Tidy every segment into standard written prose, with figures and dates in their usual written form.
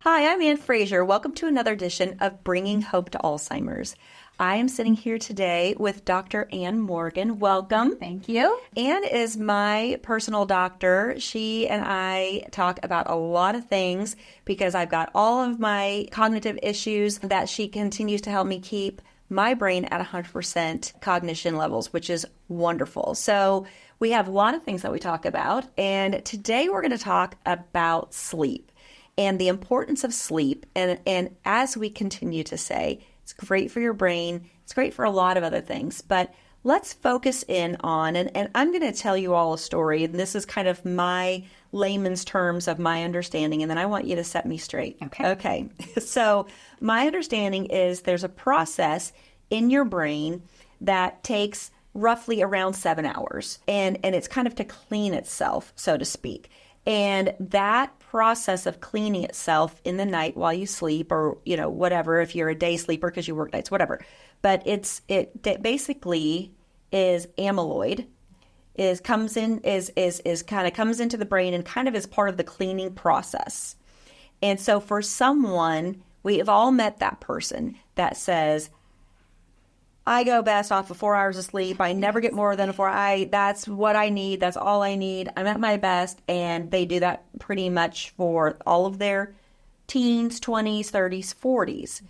Hi, I'm Anne Fraser. Welcome to another edition of Bringing Hope to Alzheimer's. I am sitting here today with Dr. Anne Morgan. Welcome. Thank you. Anne is my personal doctor. She and I talk about a lot of things because I've got all of my cognitive issues that she continues to help me keep my brain at 100% cognition levels, which is wonderful. So we have a lot of things that we talk about, and today we're going to talk about sleep and the importance of sleep. And as we continue to say, it's great for your brain. It's great for a lot of other things. But let's focus in on, and I'm going to tell you all a story. And this is kind of my layman's terms of my understanding. And then I want you to set me straight. Okay. So my understanding is there's a process in your brain that takes roughly around 7 hours. And it's kind of to clean itself, so to speak. And that process of cleaning itself in the night while you sleep, or, you know, whatever, if you're a day sleeper because you work nights, whatever. But it basically is amyloid, comes into the brain and kind of is part of the cleaning process. And so for someone, we have all met that person that says, I go best off of 4 hours of sleep. I never get more than that's what I need. That's all I need. I'm at my best. And they do that pretty much for all of their teens, 20s, 30s, 40s.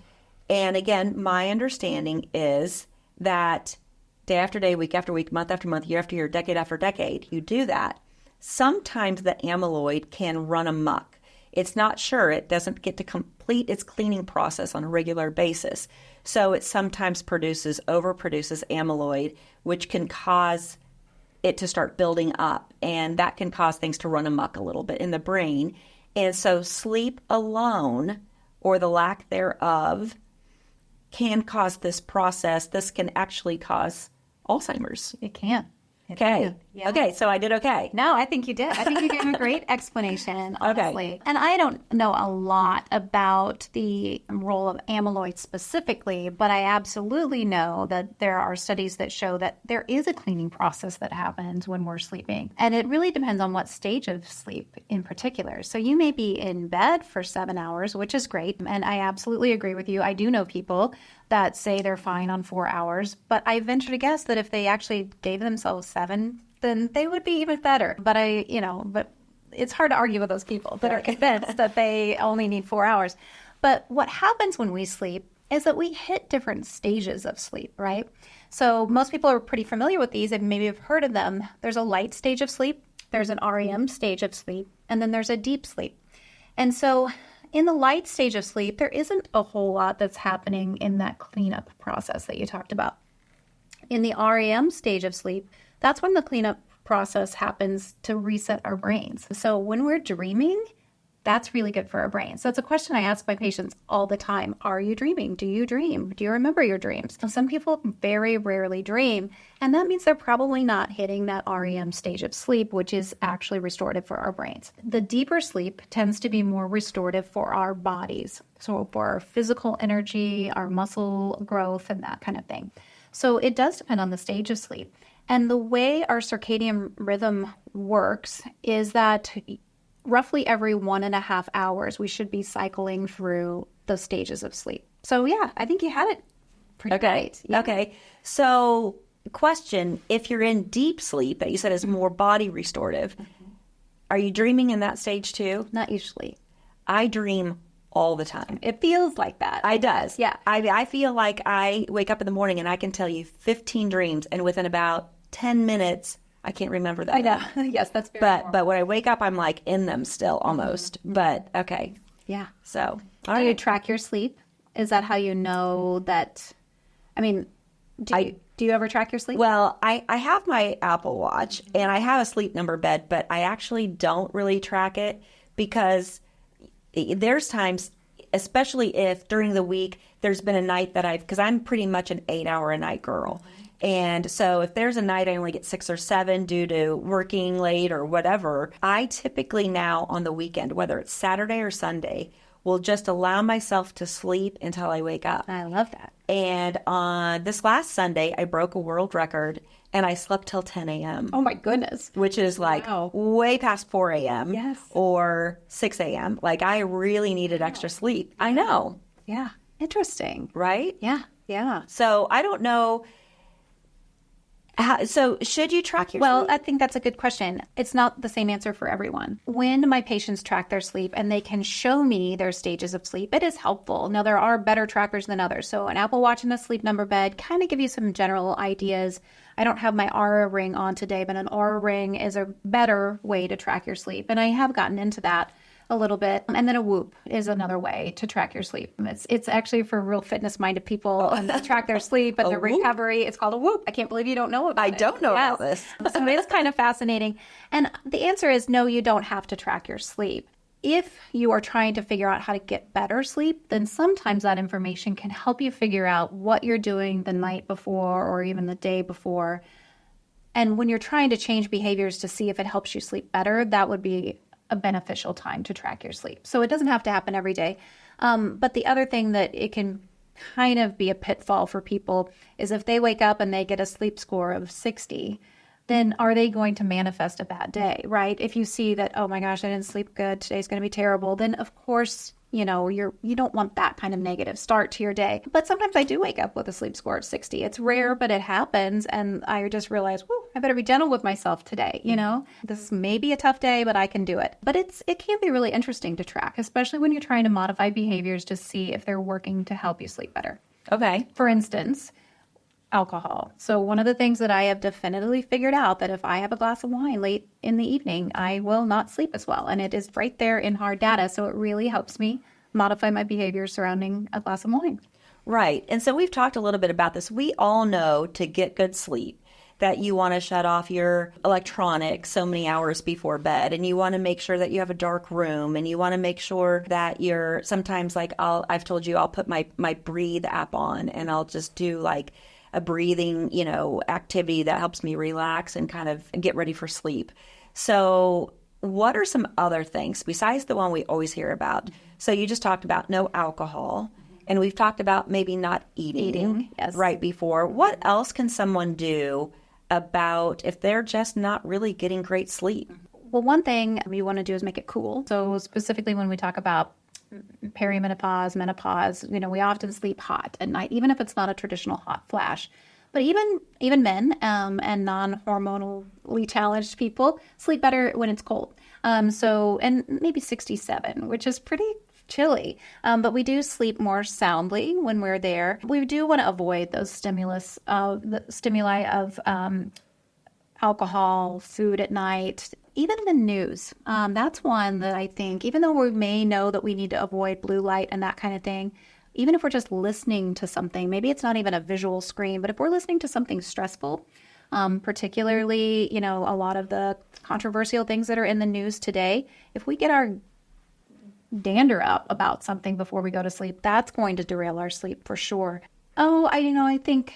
And again, my understanding is that day after day, week after week, month after month, year after year, decade after decade, you do that. Sometimes the amyloid can run amok. It's not sure. It doesn't get to complete its cleaning process on a regular basis. So it sometimes overproduces amyloid, which can cause it to start building up. And that can cause things to run amok a little bit in the brain. And so sleep alone, or the lack thereof, can cause this process. This can actually cause Alzheimer's. It can. Okay. Yeah. Okay. So I did okay. No, I think you did. I think you gave a great explanation, honestly. Okay. And I don't know a lot about the role of amyloid specifically, but I absolutely know that there are studies that show that there is a cleaning process that happens when we're sleeping. And it really depends on what stage of sleep in particular. So you may be in bed for 7 hours, which is great. And I absolutely agree with you. I do know people that say they're fine on 4 hours, but I venture to guess that if they actually gave themselves 7, then they would be even better. But it's hard to argue with those people that are convinced that they only need 4 hours. But what happens when we sleep is that we hit different stages of sleep, right? So most people are pretty familiar with these and maybe have heard of them. There's a light stage of sleep, there's an REM stage of sleep, and then there's a deep sleep. And so in the light stage of sleep, there isn't a whole lot that's happening in that cleanup process that you talked about. In the REM stage of sleep, that's when the cleanup process happens to reset our brains. So when we're dreaming, that's really good for our brains. So it's a question I ask my patients all the time. Are you dreaming? Do you dream? Do you remember your dreams? So some people very rarely dream, and that means they're probably not hitting that REM stage of sleep, which is actually restorative for our brains. The deeper sleep tends to be more restorative for our bodies. So for our physical energy, our muscle growth, and that kind of thing. So it does depend on the stage of sleep. And the way our circadian rhythm works is that roughly every 1.5 hours, we should be cycling through the stages of sleep. So yeah, I think you had it pretty right. Yeah. Okay. So question, if you're in deep sleep that you said is more body restorative, are you dreaming in that stage too? Not usually. I dream all the time. It feels like that. I does. Yeah. I feel like I wake up in the morning and I can tell you 15 dreams, and within about 10 minutes, I can't remember that. I know. Yes, that's very normal. But when I wake up, I'm like in them still almost. Mm-hmm. But okay. Yeah. So, do you track your sleep? Is that how you know that? I mean, do you ever track your sleep? Well, I have my Apple Watch and I have a sleep number bed, but I actually don't really track it because there's times, especially if during the week, there's been a night that because I'm pretty much an 8-hour-a-night girl. And so if there's a night I only get 6 or 7 due to working late or whatever, I typically now on the weekend, whether it's Saturday or Sunday, will just allow myself to sleep until I wake up. I love that. And on this last Sunday, I broke a world record and I slept till 10 a.m. Oh my goodness. Which is like way past 4 a.m. Yes. or 6 a.m. Like I really needed extra sleep. I know. Yeah. Interesting. Right? Yeah. Yeah. So I don't know. So should you track your Well, sleep? I think that's a good question. It's not the same answer for everyone. When my patients track their sleep and they can show me their stages of sleep, it is helpful. Now, there are better trackers than others. So an Apple Watch and a sleep number bed kind of give you some general ideas. I don't have my Aura ring on today, but an Aura ring is a better way to track your sleep. And I have gotten into that a little bit. And then a Whoop is another way to track your sleep. It's actually for real fitness-minded people and they track their sleep and their recovery. It's called a Whoop. I can't believe you don't know about it. I don't know about this. So it's kind of fascinating. And the answer is no, you don't have to track your sleep. If you are trying to figure out how to get better sleep, then sometimes that information can help you figure out what you're doing the night before or even the day before. And when you're trying to change behaviors to see if it helps you sleep better, that would be a beneficial time to track your sleep. So it doesn't have to happen every day. But the other thing that it can kind of be a pitfall for people is if they wake up and they get a sleep score of 60, then are they going to manifest a bad day, right? If you see that, oh my gosh, I didn't sleep good, today's going to be terrible, then of course, you don't want that kind of negative start to your day. But sometimes I do wake up with a sleep score of 60. It's rare, but it happens. And I just realize, I better be gentle with myself today. This may be a tough day, but I can do it. But it can be really interesting to track, especially when you're trying to modify behaviors to see if they're working to help you sleep better. Okay. For instance, alcohol. So one of the things that I have definitively figured out that if I have a glass of wine late in the evening, I will not sleep as well. And it is right there in hard data. So it really helps me modify my behavior surrounding a glass of wine. Right. And so we've talked a little bit about this. We all know to get good sleep that you want to shut off your electronics so many hours before bed, and you want to make sure that you have a dark room, and you want to make sure that you're sometimes like I've told you I'll put my Breathe app on and I'll just do like a breathing, activity that helps me relax and kind of get ready for sleep. So what are some other things besides the one we always hear about? So you just talked about no alcohol, and we've talked about maybe not eating yes. right before. What else can someone do about if they're just not really getting great sleep? Well, one thing you want to do is make it cool. So specifically when we talk about perimenopause, menopause, we often sleep hot at night, even if it's not a traditional hot flash. But even men and non-hormonally challenged people sleep better when it's cold. And maybe 67, which is pretty chilly. But we do sleep more soundly when we're there. We do want to avoid those the stimuli of alcohol, food at night, even the news. That's one that I think, even though we may know that we need to avoid blue light and that kind of thing, even if we're just listening to something, maybe it's not even a visual screen, but if we're listening to something stressful, particularly, a lot of the controversial things that are in the news today, if we get our dander up about something before we go to sleep, that's going to derail our sleep for sure. I think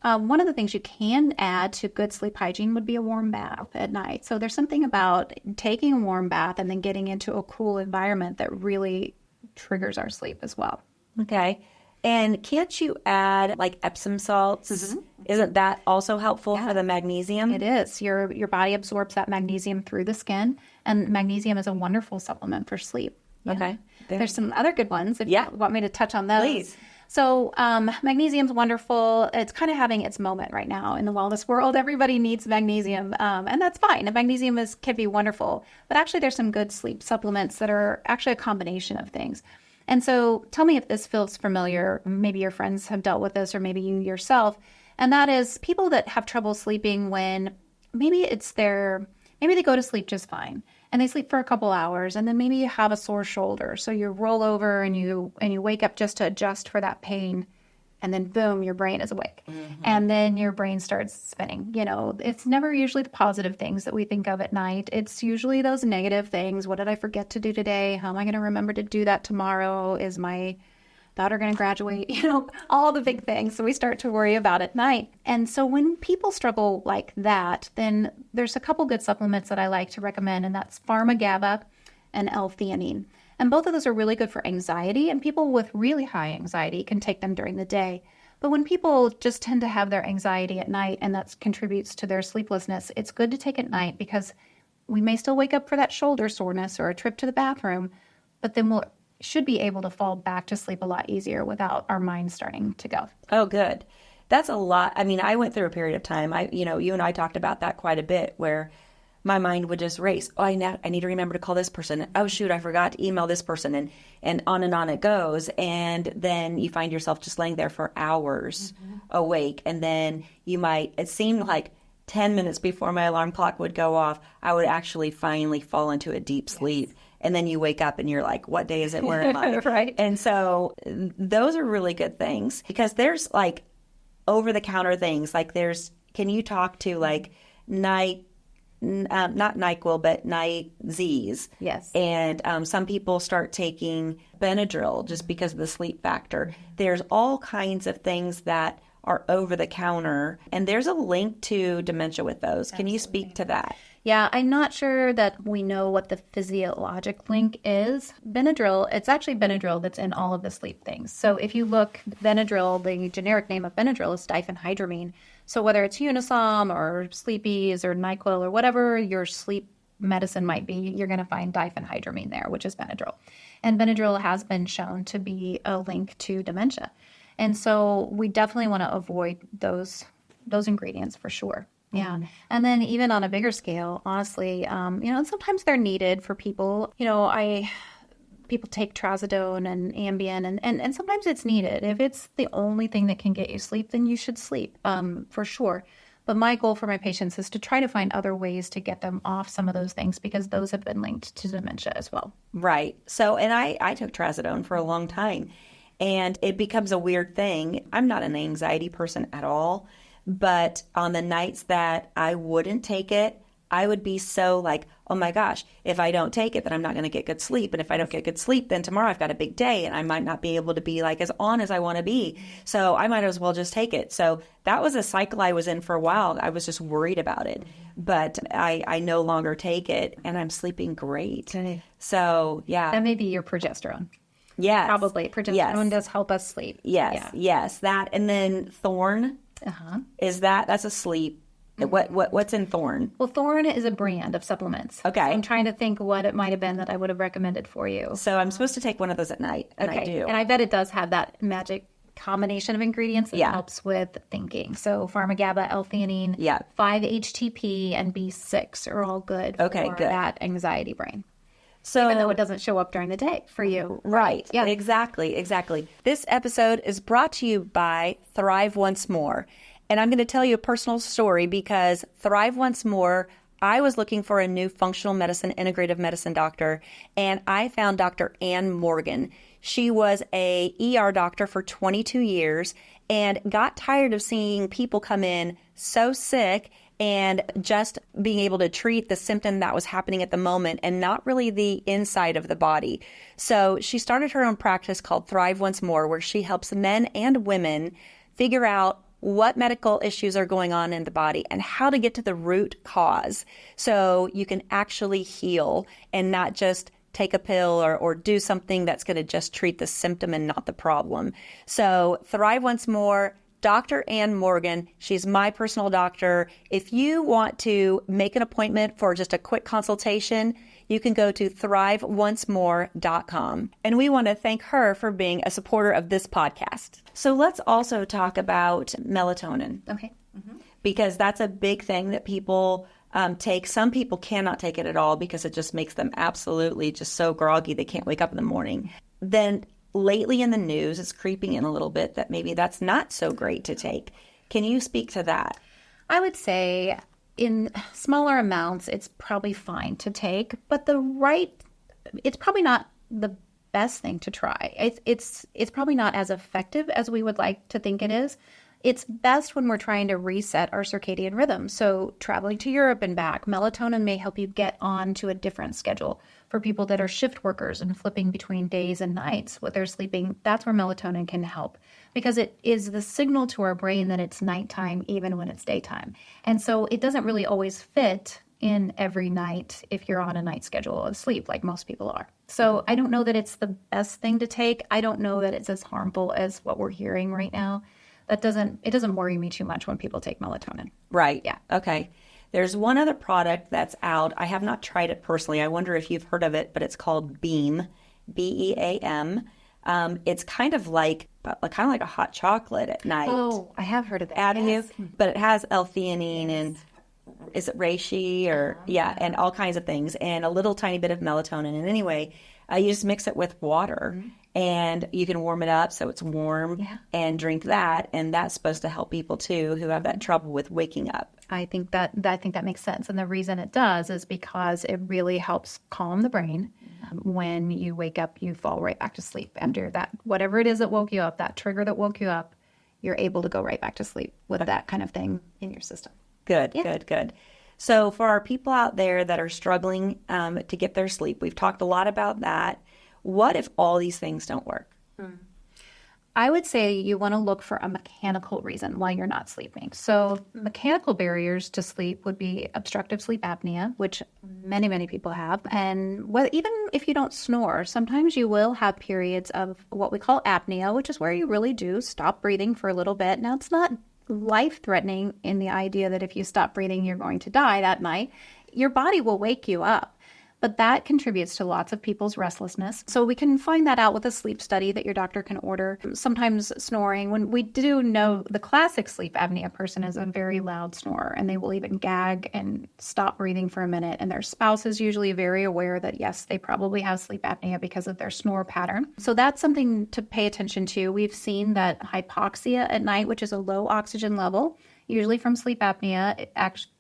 one of the things you can add to good sleep hygiene would be a warm bath at night. So there's something about taking a warm bath and then getting into a cool environment that really triggers our sleep as well. Okay. And can't you add like Epsom salts? Mm-hmm. Isn't that also helpful for the magnesium? It is. Your body absorbs that magnesium through the skin, and magnesium is a wonderful supplement for sleep. Yeah. Okay. There's some other good ones if you want me to touch on those. Please. So magnesium's wonderful. It's kind of having its moment right now in the wellness world. Everybody needs magnesium, and that's fine. And magnesium can be wonderful. But actually, there's some good sleep supplements that are actually a combination of things. And so tell me if this feels familiar. Maybe your friends have dealt with this, or maybe you yourself. And that is people that have trouble sleeping when maybe they go to sleep just fine. And they sleep for a couple hours, and then maybe you have a sore shoulder. So you roll over and you wake up just to adjust for that pain, and then boom, your brain is awake. Mm-hmm. And then your brain starts spinning. It's never usually the positive things that we think of at night. It's usually those negative things. What did I forget to do today? How am I going to remember to do that tomorrow? Is my daughter going to graduate? All the big things. So we start to worry about at night. And so when people struggle like that, then there's a couple good supplements that I like to recommend, and that's Pharma-GABA and L-theanine. And both of those are really good for anxiety, and people with really high anxiety can take them during the day. But when people just tend to have their anxiety at night and that contributes to their sleeplessness, it's good to take at night because we may still wake up for that shoulder soreness or a trip to the bathroom, but then we'll should be able to fall back to sleep a lot easier without our mind starting to go. Oh, good. That's a lot. I mean, I went through a period of time, you and I talked about that quite a bit, where my mind would just race. Oh, I need to remember to call this person. Oh, shoot, I forgot to email this person. And on it goes. And then you find yourself just laying there for hours awake. And then it seemed like 10 minutes before my alarm clock would go off, I would actually finally fall into a deep sleep. And then you wake up and you're like, what day is it? Where am I? Right. And so those are really good things, because there's like over-the-counter things. Like can you talk to like not NyQuil, but night Z's. Yes. And some people start taking Benadryl just because of the sleep factor. There's all kinds of things that are over the counter, and there's a link to dementia with those. Can you speak to that? Yeah, I'm not sure that we know what the physiologic link is. Benadryl, it's actually Benadryl that's in all of the sleep things. So if you look, Benadryl, the generic name of Benadryl is diphenhydramine. So whether it's Unisom or Sleepy's or NyQuil or whatever your sleep medicine might be, you're going to find diphenhydramine there, which is Benadryl. And Benadryl has been shown to be a link to dementia. And so we definitely want to avoid those ingredients for sure. Yeah. And then even on a bigger scale, honestly, and sometimes they're needed for people. People take trazodone and Ambien, and sometimes it's needed. If it's the only thing that can get you sleep, then you should sleep, for sure. But my goal for my patients is to try to find other ways to get them off some of those things, because those have been linked to dementia as well. Right. So, and I took trazodone for a long time, and it becomes a weird thing. I'm not an anxiety person at all, but on the nights that I wouldn't take it, I would be so like, oh my gosh, if I don't take it, then I'm not going to get good sleep. And if I don't get good sleep, then tomorrow I've got a big day and I might not be able to be like as on as I want to be. So I might as well just take it. So that was a cycle I was in for a while. I was just worried about it, but I no longer take it and I'm sleeping great. So yeah. That may be your progesterone. Yes. Probably. Progesterone does help us sleep. Yes. Yeah. Yes. That. And then Thorn. That's a sleep. What's in Thorn? Well, Thorn is a brand of supplements. Okay. So I'm trying to think what it might have been that I would have recommended for you. So I'm supposed to take one of those at night, and I do. And I bet it does have that magic combination of ingredients that helps with thinking. So Pharmagaba, L-theanine, 5-HTP, and B6 are all good for that anxiety brain. So, even though it doesn't show up during the day for you. Right. Yeah. Exactly. This episode is brought to you by Thrive Once More. And I'm going to tell you a personal story, because Thrive Once More, I was looking for a new functional medicine, integrative medicine doctor, and I found Dr. Anne Morgan. She was a ER doctor for 22 years and got tired of seeing people come in so sick and just being able to treat the symptom that was happening at the moment and not really the inside of the body. So she started her own practice called Thrive Once More, where she helps men and women figure out what medical issues are going on in the body and how to get to the root cause so you can actually heal and not just take a pill or do something that's going to just treat the symptom and not the problem. So Thrive Once More, Dr. Anne Morgan, she's my personal doctor. If you want to make an appointment for just a quick consultation, you can go to thriveoncemore.com. And we want to thank her for being a supporter of this podcast. So let's also talk about melatonin. Okay. Because that's a big thing that people take. Some people cannot take it at all because it just makes them absolutely just so groggy they can't wake up in the morning. Then lately in the news, it's creeping in a little bit that maybe that's not so great to take. Can you speak to that? I would say in smaller amounts, it's probably fine to take, but it's probably not the best thing to try. It's probably not as effective as we would like to think it is. It's best when we're trying to reset our circadian rhythm. So traveling to Europe and back, melatonin may help you get on to a different schedule. For people that are shift workers and flipping between days and nights with their sleeping, that's where melatonin can help, because it is the signal to our brain that it's nighttime even when it's daytime. And so it doesn't really always fit in every night if you're on a night schedule of sleep, like most people are. So I don't know that it's the best thing to take. I don't know that it's as harmful as what we're hearing right now. It doesn't worry me too much when people take melatonin. Right. Yeah. Okay. There's one other product that's out. I have not tried it personally. I wonder if you've heard of it, but it's called Beam, Beam. It's kind of like a hot chocolate at night. Oh, I have heard of that. Have Yes. you? But it has L-theanine and is it reishi or and all kinds of things and a little tiny bit of melatonin. And anyway, you just mix it with water and you can warm it up so it's warm and drink that. And that's supposed to help people too who have that trouble with waking up. I think that makes sense. And the reason it does is because it really helps calm the brain. When you wake up, you fall right back to sleep. After that, whatever it is that woke you up, that trigger that woke you up, you're able to go right back to sleep with that kind of thing in your system. Good, good. So for our people out there that are struggling to get their sleep, we've talked a lot about that. What if all these things don't work? I would say you want to look for a mechanical reason why you're not sleeping. So mechanical barriers to sleep would be obstructive sleep apnea, which many, many people have. And even if you don't snore, sometimes you will have periods of what we call apnea, which is where you really do stop breathing for a little bit. Now, it's not life-threatening in the idea that if you stop breathing, you're going to die that night. Your body will wake you up. But that contributes to lots of people's restlessness. So we can find that out with a sleep study that your doctor can order. Sometimes snoring, when we do know the classic sleep apnea person is a very loud snorer, and they will even gag and stop breathing for a minute. And their spouse is usually very aware that, yes, they probably have sleep apnea because of their snore pattern. So that's something to pay attention to. We've seen that hypoxia at night, which is a low oxygen level, usually from sleep apnea, it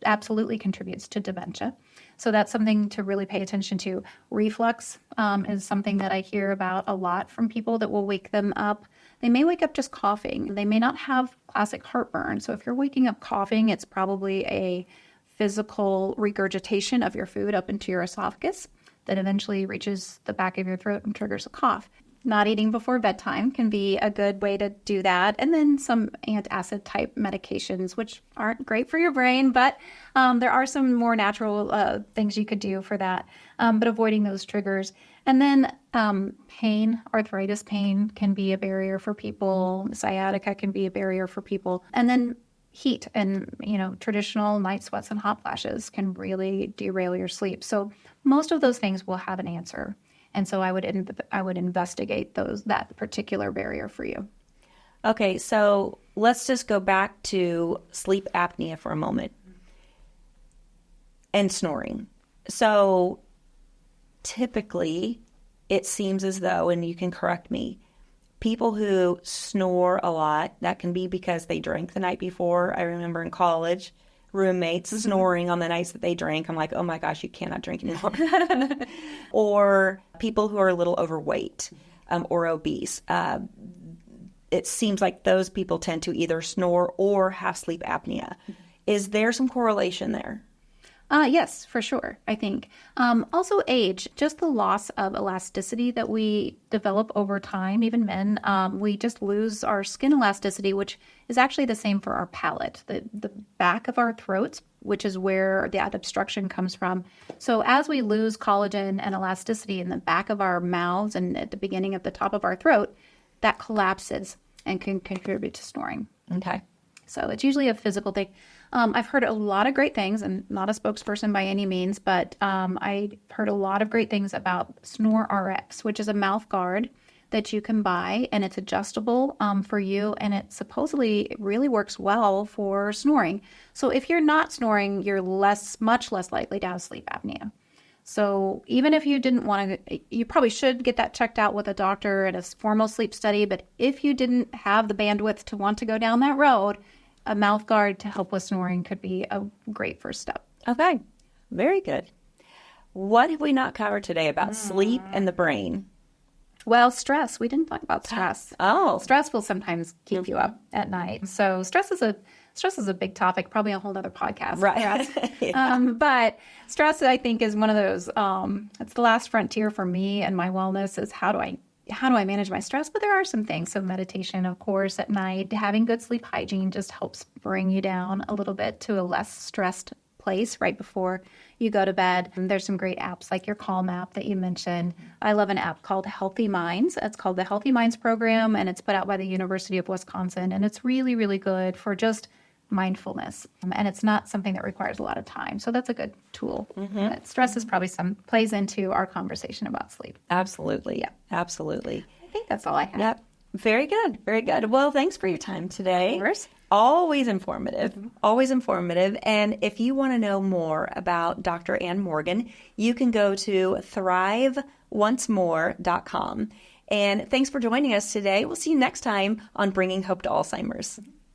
absolutely contributes to dementia. So that's something to really pay attention to. Reflux is something that I hear about a lot from people that will wake them up. They may wake up just coughing. They may not have classic heartburn. So if you're waking up coughing, it's probably a physical regurgitation of your food up into your esophagus that eventually reaches the back of your throat and triggers a cough. Not eating before bedtime can be a good way to do that. And then some antacid type medications, which aren't great for your brain, but there are some more natural things you could do for that, but avoiding those triggers. And then pain, arthritis pain can be a barrier for people. Sciatica can be a barrier for people. And then heat and, traditional night sweats and hot flashes can really derail your sleep. So most of those things will have an answer. And so I would investigate that particular barrier for you. Okay, so let's just go back to sleep apnea for a moment and snoring. So typically it seems as though, and you can correct me, people who snore a lot, that can be because they drank the night before. I remember in college, roommates snoring on the nights that they drank. I'm like, oh my gosh, you cannot drink anymore. Or people who are a little overweight or obese. It seems like those people tend to either snore or have sleep apnea. Is there some correlation there? Yes, for sure, I think. Also age, just the loss of elasticity that we develop over time, even men, we just lose our skin elasticity, which is actually the same for our palate, the back of our throats, which is where that obstruction comes from. So as we lose collagen and elasticity in the back of our mouths and at the beginning of the top of our throat, that collapses and can contribute to snoring. Okay. So it's usually a physical thing. I've heard a lot of great things, and not a spokesperson by any means, but I heard a lot of great things about Snore RX, which is a mouth guard that you can buy, and it's adjustable for you, and it supposedly really works well for snoring. So if you're not snoring, you're much less likely to have sleep apnea. So even if you didn't want to, you probably should get that checked out with a doctor at a formal sleep study. But if you didn't have the bandwidth to want to go down that road, a mouth guard to help with snoring could be a great first step. Okay, very good. What have we not covered today about sleep and the brain? Well, stress. We didn't talk about stress. Oh. Stress will sometimes keep you up at night. So stress is a big topic, probably a whole other podcast. Right. Yeah. But stress, I think, is one of those, it's the last frontier for me and my wellness is how do I manage my stress? But there are some things. So meditation, of course, at night, having good sleep hygiene just helps bring you down a little bit to a less stressed place right before you go to bed. And there's some great apps like your Calm app that you mentioned. I love an app called Healthy Minds. It's called the Healthy Minds program, and it's put out by the University of Wisconsin. And it's really, really good for just mindfulness. And it's not something that requires a lot of time. So that's a good tool. Stress is probably plays into our conversation about sleep. Absolutely. Yeah, absolutely. I think that's all I have. Yep. Very good. Very good. Well, thanks for your time today. Of course. Always informative. Always informative. And if you want to know more about Dr. Anne Morgan, you can go to thriveoncemore.com. And thanks for joining us today. We'll see you next time on Bringing Hope to Alzheimer's.